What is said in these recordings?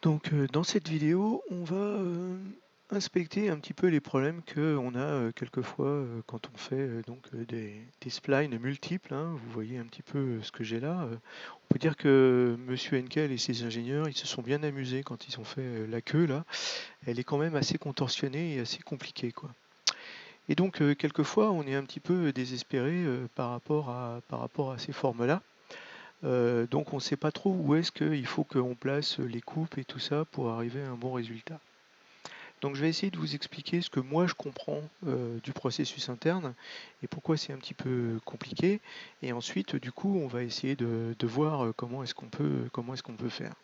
Donc dans cette vidéo, on va inspecter un petit peu les problèmes qu'on a quelquefois quand on fait des splines multiples, hein. Vous voyez un petit peu ce que j'ai là. On peut dire que Monsieur Henkel et ses ingénieurs, ils se sont bien amusés quand ils ont fait la queue là. Elle est quand même assez contorsionnée et assez compliquée, quoi. Et donc quelquefois, on est un petit peu désespéré par rapport à ces formes-là. Donc on ne sait pas trop où est-ce qu'il faut qu'on place les coupes et tout ça pour arriver à un bon résultat. Donc je vais essayer de vous expliquer ce que moi je comprends du processus interne et pourquoi c'est un petit peu compliqué. Et ensuite, du coup, on va essayer de voir comment est-ce qu'on peut faire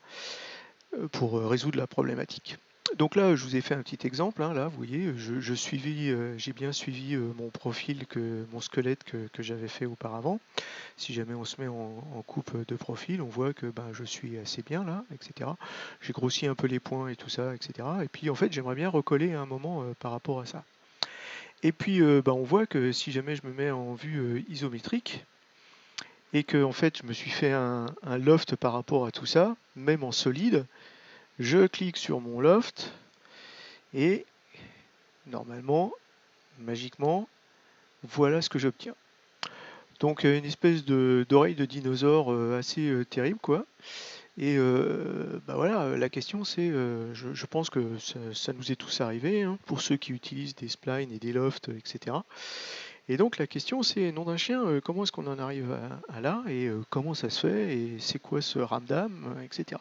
pour résoudre la problématique. Donc là, je vous ai fait un petit exemple, hein, là, vous voyez, j'ai bien suivi mon profil, mon squelette que j'avais fait auparavant. Si jamais on se met en coupe de profil, on voit que ben, je suis assez bien là, etc. J'ai grossi un peu les points et tout ça, etc. Et puis en fait, j'aimerais bien recoller à un moment par rapport à ça. Et puis ben, on voit que si jamais je me mets en vue isométrique et que en fait je me suis fait un loft par rapport à tout ça, même en solide, je clique sur mon loft et normalement, magiquement, voilà ce que j'obtiens. Donc une espèce d'oreille de dinosaure assez terrible, quoi. Et bah voilà, la question c'est, je pense que ça nous est tous arrivé, hein, pour ceux qui utilisent des splines et des lofts, etc. Et donc la question c'est, nom d'un chien, comment est-ce qu'on en arrive à là et comment ça se fait et c'est quoi ce ramdam, etc.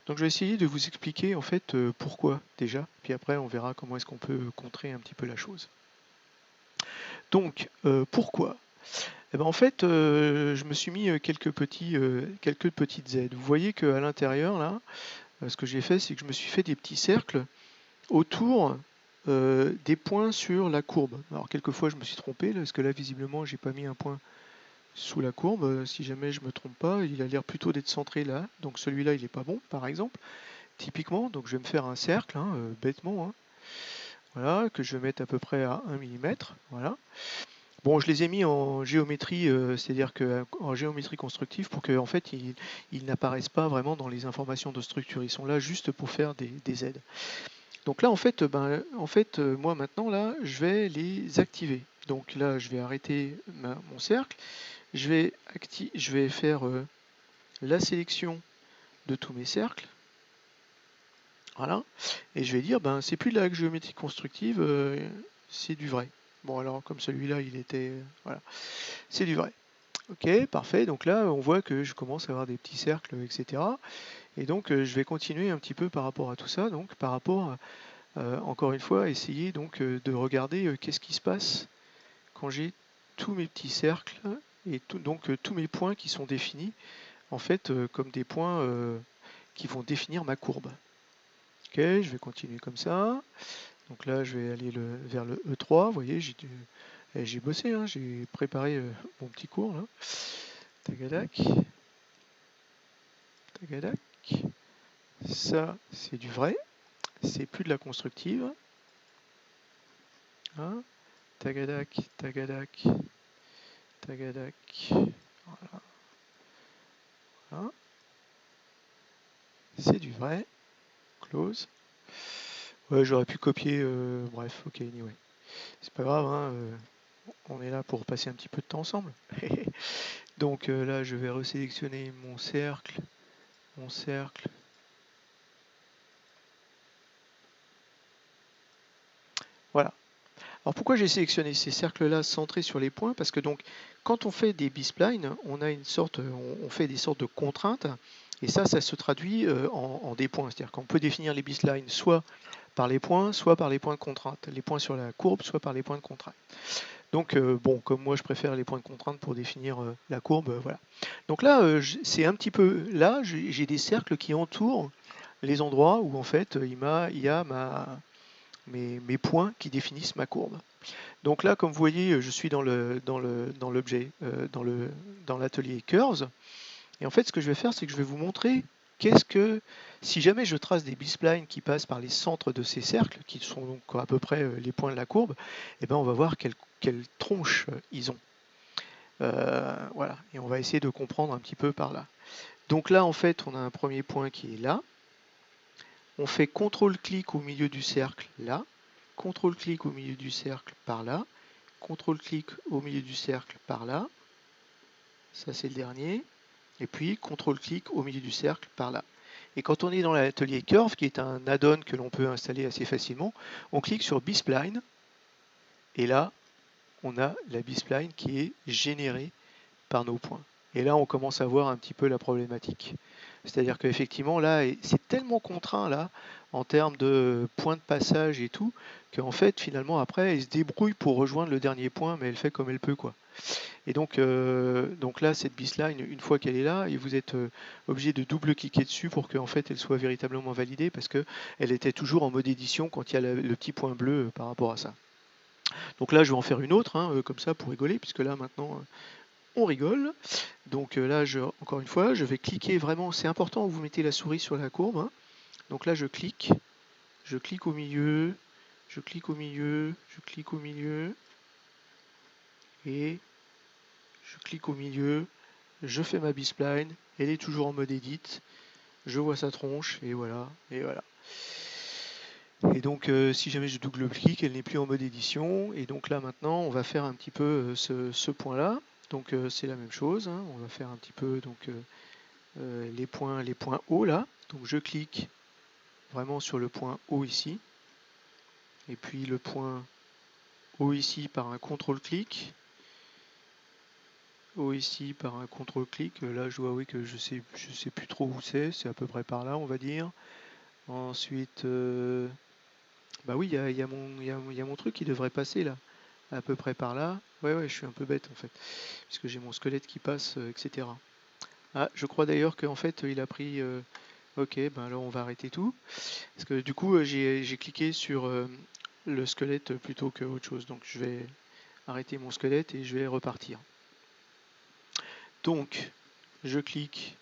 Donc je vais essayer de vous expliquer en fait pourquoi déjà, puis après on verra comment est-ce qu'on peut contrer un petit peu la chose. Donc pourquoi? Eh ben, en fait, je me suis mis quelques petites aides. Vous voyez qu'à l'intérieur là, ce que j'ai fait, c'est que je me suis fait des petits cercles autour des points sur la courbe. Alors quelquefois je me suis trompé, là, parce que là visiblement j'ai pas mis un point sous la courbe. Si jamais je me trompe pas, il a l'air plutôt d'être centré là. Donc celui-là il est pas bon, par exemple, typiquement. Donc je vais me faire un cercle, hein, bêtement, hein, voilà, que je vais mettre à peu près à 1 mm. Voilà. Bon, je les ai mis en géométrie, c'est-à-dire qu'en géométrie constructive pour qu'en fait ils n'apparaissent pas vraiment dans les informations de structure. Ils sont là juste pour faire des aides. Donc là, moi maintenant, là, je vais les activer. Donc là, je vais arrêter mon cercle. Je vais faire la sélection de tous mes cercles. Voilà. Et je vais dire, ben, c'est plus de la géométrie constructive, c'est du vrai. Bon, alors, comme celui-là, il était. Voilà. C'est du vrai. Ok, parfait. Donc là, on voit que je commence à avoir des petits cercles, etc. Et donc, je vais continuer un petit peu par rapport à tout ça. Donc, par rapport encore une fois, essayer donc de regarder qu'est-ce qui se passe quand j'ai tous mes petits cercles et tous mes points qui sont définis en fait comme des points qui vont définir ma courbe. Ok, je vais continuer comme ça. Donc là, je vais aller vers le E3. Vous voyez, j'ai bossé, hein, j'ai préparé mon petit cours là. Tagadac, tagadac. Ça, c'est du vrai. C'est plus de la constructive. Hein. Tagadac, tagadac, tagadac. Voilà. Voilà. C'est du vrai. Close. Ouais, j'aurais pu copier. Bref, ok, anyway. C'est pas grave, hein, on est là pour passer un petit peu de temps ensemble. Donc là, je vais resélectionner mon cercle. Mon cercle. Voilà. Alors pourquoi j'ai sélectionné ces cercles-là centrés sur les points? Parce que donc, quand on fait des B-splines, on fait des sortes de contraintes. Et ça se traduit en des points. C'est-à-dire qu'on peut définir les B-splines soit par les points, soit par les points de contrainte. Les points sur la courbe, soit par les points de contrainte. Donc bon, comme moi je préfère les points de contrainte pour définir la courbe, voilà. Donc là, c'est un petit peu là, j'ai des cercles qui entourent les endroits où en fait il y a mes points qui définissent ma courbe. Donc là, comme vous voyez, je suis dans l'objet, dans l'atelier Curves. Et en fait, ce que je vais faire, c'est que je vais vous montrer si jamais je trace des B-splines qui passent par les centres de ces cercles, qui sont donc à peu près les points de la courbe, et ben on va voir quelle tronche ils ont. Voilà, et on va essayer de comprendre un petit peu par là. Donc là, en fait, on a un premier point qui est là. on fait CTRL-clic au milieu du cercle là, CTRL-clic au milieu du cercle par là, CTRL-clic au milieu du cercle par là, ça c'est le dernier, et puis CTRL-clic au milieu du cercle par là. Et quand on est dans l'atelier Curve, qui est un add-on que l'on peut installer assez facilement, on clique sur B-Spline, et là, on a la B-Spline qui est générée par nos points. Et là, on commence à voir un petit peu la problématique. C'est-à-dire qu'effectivement, là, c'est tellement contraint, là, en termes de points de passage et tout, qu'en fait, finalement, après, elle se débrouille pour rejoindre le dernier point, mais elle fait comme elle peut, quoi. Et donc là, cette B-Spline, une fois qu'elle est là, et vous êtes obligé de double-cliquer dessus pour qu'en fait, elle soit véritablement validée, parce qu'elle était toujours en mode édition quand il y a le petit point bleu par rapport à ça. Donc là, je vais en faire une autre, hein, comme ça, pour rigoler, puisque là, maintenant, on rigole. Donc là, encore une fois, je vais cliquer vraiment, c'est important, vous mettez la souris sur la courbe. Hein. Donc là, je clique au milieu, je clique au milieu, je clique au milieu, et je clique au milieu, je fais ma B-Spline, elle est toujours en mode edit, je vois sa tronche, et voilà, et voilà. Et donc, si jamais je double-clique, elle n'est plus en mode édition, et donc là, maintenant, on va faire un petit peu ce point-là. Donc, c'est la même chose, hein. On va faire un petit peu donc, les points hauts là. Donc je clique vraiment sur le point haut ici. Et puis le point haut ici par un contrôle-clic. Haut ici par un contrôle-clic. Là je vois oui que je sais plus trop où c'est à peu près par là on va dire. Ensuite, bah oui, il y a mon truc qui devrait passer là, à peu près par là. Ouais, je suis un peu bête en fait, puisque j'ai mon squelette qui passe, etc. Ah, je crois d'ailleurs qu'en fait il a pris... ok, ben alors on va arrêter tout. Parce que du coup j'ai cliqué sur le squelette plutôt que autre chose. Donc je vais arrêter mon squelette et je vais repartir. Donc je clique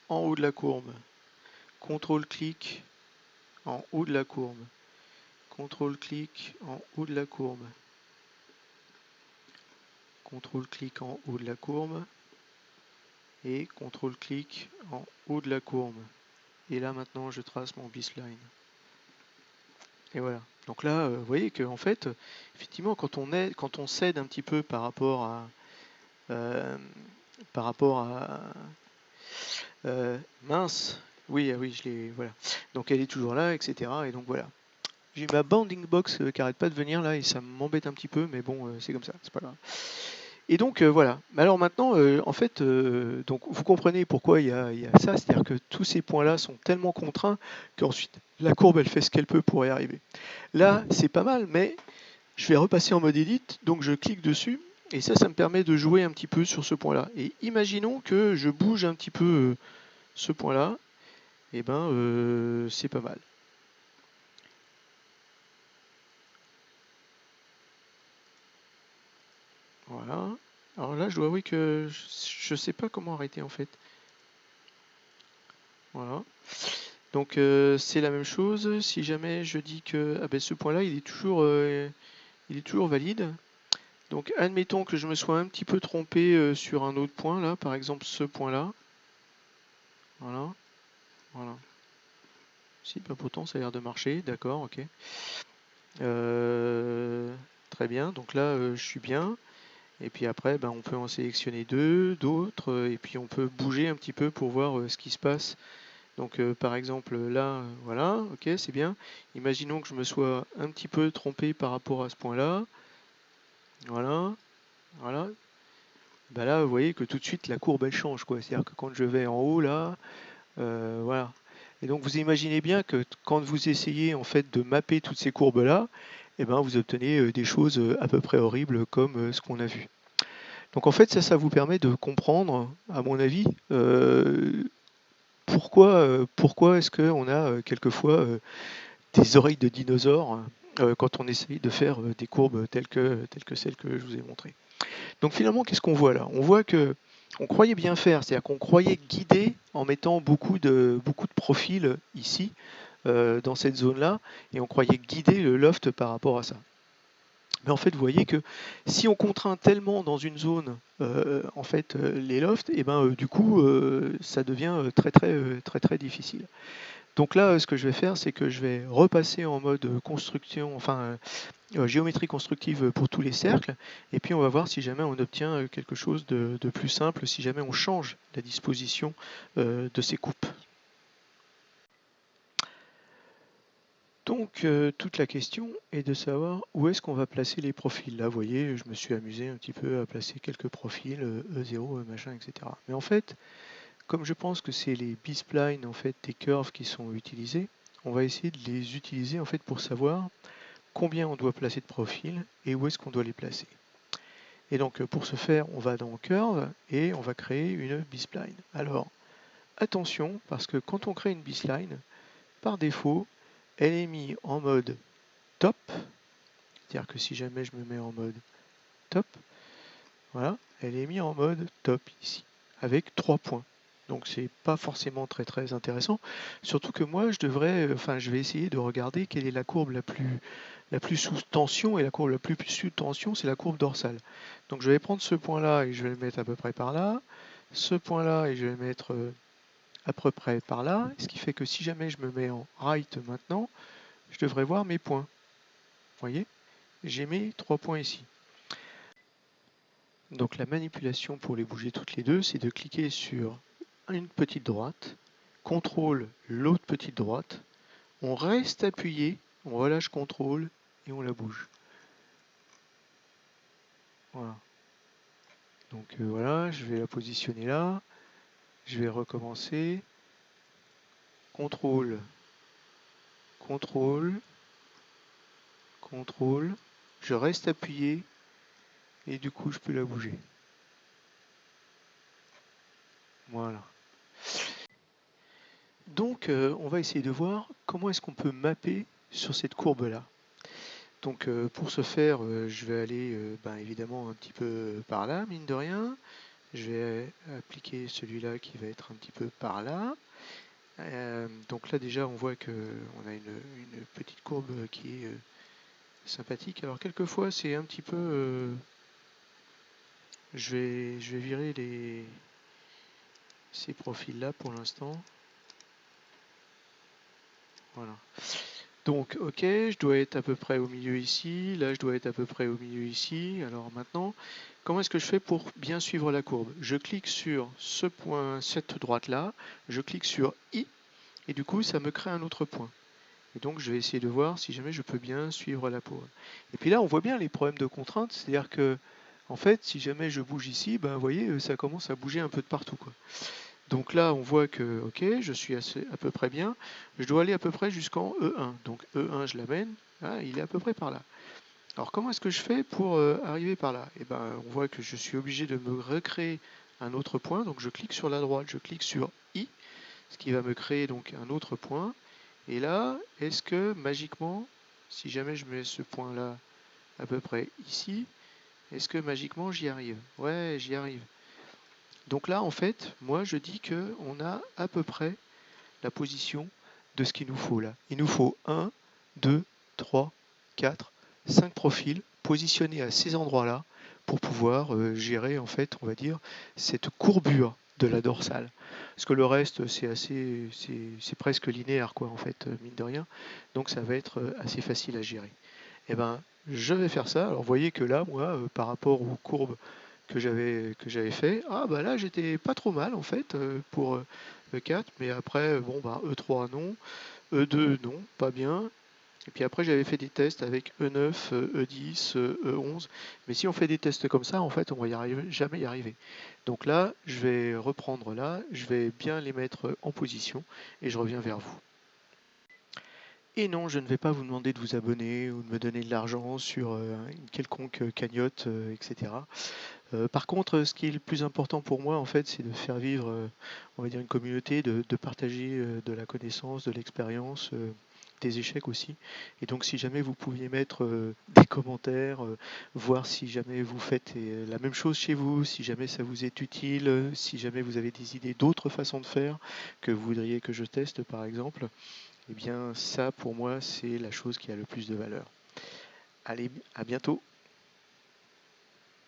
en haut de la courbe. CTRL-clic en haut de la courbe. CTRL-clic en haut de la courbe. CTRL-clic en haut de la courbe. Et CTRL-clic en haut de la courbe. Et là maintenant je trace mon B-Spline. Et voilà. Donc là, vous voyez qu'en fait, effectivement, quand on cède un petit peu par rapport à mince, oui, je l'ai, voilà. Donc elle est toujours là, etc. Et donc voilà. J'ai ma bounding box qui arrête pas de venir là et ça m'embête un petit peu, mais bon, c'est comme ça, c'est pas grave. Et donc voilà. Alors maintenant, en fait, donc vous comprenez pourquoi il y a ça, c'est-à-dire que tous ces points-là sont tellement contraints qu'ensuite la courbe elle fait ce qu'elle peut pour y arriver. Là, c'est pas mal, mais je vais repasser en mode edit, donc je clique dessus, et ça me permet de jouer un petit peu sur ce point-là. Et imaginons que je bouge un petit peu ce point-là, et ben c'est pas mal. Voilà. Alors là, je dois avouer que je sais pas comment arrêter en fait. Voilà. Donc c'est la même chose. Si jamais je dis que ah ben, ce point-là, il est toujours valide. Donc admettons que je me sois un petit peu trompé sur un autre point là, par exemple ce point-là. Voilà. Voilà. Si, bah pourtant ça a l'air de marcher, d'accord, ok. Très bien, donc là je suis bien. Et puis après, on peut en sélectionner d'autres, et puis on peut bouger un petit peu pour voir ce qui se passe. Donc par exemple là, voilà, ok, c'est bien. Imaginons que je me sois un petit peu trompé par rapport à ce point-là. Voilà, voilà. Bah là, vous voyez que tout de suite la courbe elle change, quoi. C'est-à-dire que quand je vais en haut là, voilà. Et donc vous imaginez bien que quand vous essayez en fait de mapper toutes ces courbes-là, vous obtenez des choses à peu près horribles comme ce qu'on a vu. Donc en fait ça vous permet de comprendre, à mon avis, pourquoi est-ce qu'on a quelquefois des oreilles de dinosaures quand on essaye de faire des courbes telles que celles que je vous ai montrées. Donc finalement, qu'est-ce qu'on voit là? On voit que on croyait bien faire, c'est-à-dire qu'on croyait guider en mettant beaucoup de profils ici, dans cette zone-là, et on croyait guider le loft par rapport à ça. Mais en fait, vous voyez que si on contraint tellement dans une zone, en fait, les lofts, du coup, ça devient très difficile. Donc là, ce que je vais faire, c'est que je vais repasser en mode construction, enfin géométrie constructive pour tous les cercles, et puis on va voir si jamais on obtient quelque chose de plus simple, si jamais on change la disposition de ces coupes. Donc toute la question est de savoir où est-ce qu'on va placer les profils. Là, vous voyez, je me suis amusé un petit peu à placer quelques profils, E0, machin, etc. Mais en fait, comme je pense que c'est les B-splines en fait, des curves qui sont utilisés, on va essayer de les utiliser en fait, pour savoir combien on doit placer de profils et où est-ce qu'on doit les placer. Et donc pour ce faire, on va dans Curve et on va créer une B-spline. Alors attention, parce que quand on crée une B-spline, par défaut, elle est mise en mode top, c'est-à-dire que si jamais je me mets en mode top, voilà, elle est mise en mode top ici, avec 3 points. Donc c'est pas forcément très intéressant, surtout que moi je vais essayer de regarder quelle est la courbe la plus sous tension, et la courbe la plus sous tension c'est la courbe dorsale. Donc je vais prendre ce point là et je vais le mettre à peu près par là, ce point là et je vais le mettre à peu près par là, ce qui fait que si jamais je me mets en right maintenant, je devrais voir mes points. Vous voyez, j'ai mes 3 points ici. Donc la manipulation pour les bouger toutes les deux, c'est de cliquer sur une petite droite, contrôle l'autre petite droite, on reste appuyé, on relâche contrôle et on la bouge. Voilà. Donc voilà, je vais la positionner là, je vais recommencer, contrôle, contrôle, contrôle, je reste appuyé et du coup je peux la bouger. Voilà. Donc on va essayer de voir comment est-ce qu'on peut mapper sur cette courbe là. Donc pour ce faire, je vais aller évidemment un petit peu par là, mine de rien. Je vais appliquer celui-là qui va être un petit peu par là. Donc là déjà on voit qu'on a une petite courbe qui est sympathique. Alors quelquefois c'est un petit peu... je vais virer ces profils-là pour l'instant. Voilà. Donc, ok, je dois être à peu près au milieu ici. Là, je dois être à peu près au milieu ici. Alors maintenant, comment est-ce que je fais pour bien suivre la courbe? Je clique sur ce point, cette droite-là. Je clique sur I. Et du coup, ça me crée un autre point. Et donc, je vais essayer de voir si jamais je peux bien suivre la courbe. Et puis là, on voit bien les problèmes de contrainte. C'est-à-dire que, en fait, si jamais je bouge ici, ben, vous voyez, ça commence à bouger un peu de partout, quoi. Donc là, on voit que, ok, je suis à peu près bien. Je dois aller à peu près jusqu'en E1. Donc E1, je l'amène. Ah, il est à peu près par là. Alors comment est-ce que je fais pour arriver par là? Eh ben, on voit que je suis obligé de me recréer un autre point. Donc je clique sur la droite, je clique sur I, ce qui va me créer donc un autre point. Et là, est-ce que magiquement, si jamais je mets ce point-là à peu près ici, est-ce que magiquement j'y arrive? Ouais, j'y arrive. Donc là, en fait, moi je dis qu'on a à peu près la position de ce qu'il nous faut là. Il nous faut 1, 2, 3, 4, 5 profils positionnés à ces endroits-là pour pouvoir gérer, en fait, on va dire, cette courbure de la dorsale. Parce que le reste, c'est presque linéaire, quoi, en fait, mine de rien. Donc ça va être assez facile à gérer. Et ben, je vais faire ça. Alors, vous voyez que là, moi, par rapport aux courbes que j'avais fait. Ah bah là j'étais pas trop mal en fait pour E4, mais après bon bah E3 non, E2 non, pas bien. Et puis après j'avais fait des tests avec E9, E10, E11. Mais si on fait des tests comme ça, en fait on va jamais y arriver. Donc là je vais reprendre là, je vais bien les mettre en position et je reviens vers vous. Et non, je ne vais pas vous demander de vous abonner ou de me donner de l'argent sur une quelconque cagnotte, etc. Par contre, ce qui est le plus important pour moi, en fait, c'est de faire vivre, on va dire, une communauté, de partager de la connaissance, de l'expérience, des échecs aussi. Et donc, si jamais vous pouviez mettre des commentaires, voir si jamais vous faites la même chose chez vous, si jamais ça vous est utile, si jamais vous avez des idées d'autres façons de faire que vous voudriez que je teste, par exemple, eh bien, ça, pour moi, c'est la chose qui a le plus de valeur. Allez, à bientôt!